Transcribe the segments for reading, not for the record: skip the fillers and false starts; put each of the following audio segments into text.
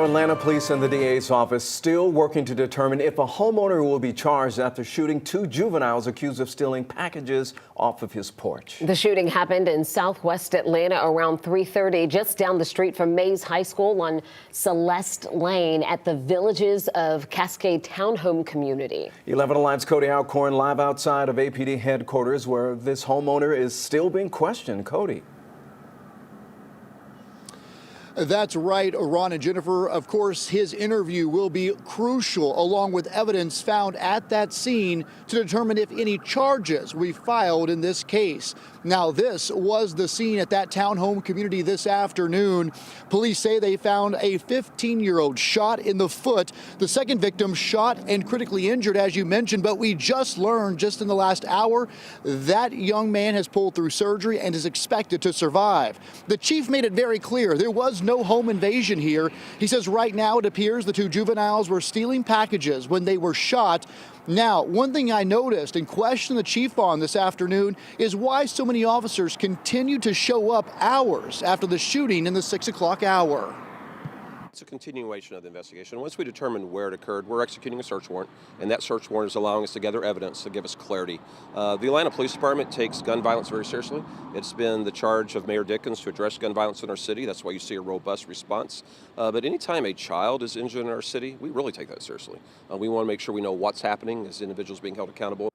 Atlanta police and the DA's office still working to determine if a homeowner will be charged after shooting two juveniles accused of stealing packages off of his porch. The shooting happened in southwest Atlanta around 3:30, just down the street from Mays High School on Celeste Lane at the Villages of Cascade Townhome community. 11 Alive's Cody Alcorn live outside of APD headquarters where this homeowner is still being questioned. Cody. That's right, Ron and Jennifer. Of course, his interview will be crucial, along with evidence found at that scene to determine if any charges will be filed in this case. Now, this was the scene at that townhome community this afternoon. Police say they found a 15-year-old shot in the foot. The second victim shot and critically injured, as you mentioned, but we just learned just in the last hour that young man has pulled through surgery and is expected to survive. The chief made it very clear there was no home invasion here. He says right now it appears the two juveniles were stealing packages when they were shot. Now, one thing I noticed and questioned the chief on this afternoon is why so many officers continue to show up hours after the shooting in the 6 o'clock hour. It's a continuation of the investigation. Once we determine where it occurred, we're executing a search warrant, and that search warrant is allowing us to gather evidence to give us clarity. The Atlanta Police Department takes gun violence very seriously. It's been the charge of Mayor Dickens to address gun violence in our city. That's why you see a robust response. But anytime a child is injured in our city, we really take that seriously. We want to make sure we know what's happening as individuals being held accountable.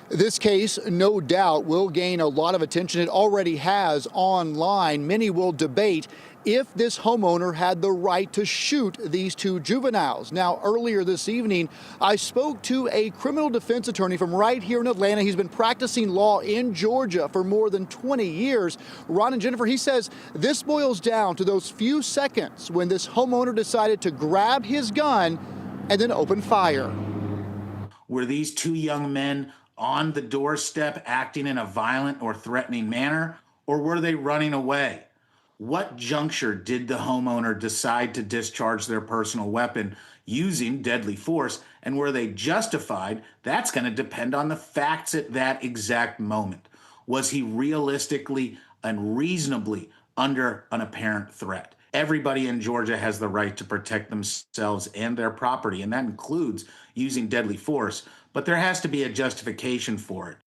This case, no doubt, will gain a lot of attention. It already has online. Many will debate if this homeowner had the right to shoot these two juveniles. Now, earlier this evening, I spoke to a criminal defense attorney from right here in Atlanta. He's been practicing law in Georgia for more than 20 years. Ron and Jennifer, he says this boils down to those few seconds when this homeowner decided to grab his gun and then open fire. Were these two young men on the doorstep acting in a violent or threatening manner, or were they running away? What juncture did the homeowner decide to discharge their personal weapon using deadly force, and were they justified? That's going to depend on the facts at that exact moment. Was he realistically and reasonably under an apparent threat? Everybody in Georgia has the right to protect themselves and their property, and that includes using deadly force, but there has to be a justification for it.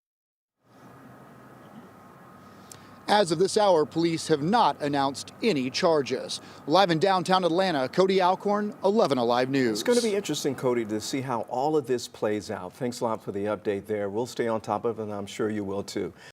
As of this hour, police have not announced any charges. Live in downtown Atlanta, Cody Alcorn, 11 Alive News. It's going to be interesting, Cody, to see how all of this plays out. Thanks a lot for the update there. We'll stay on top of it, and I'm sure you will too.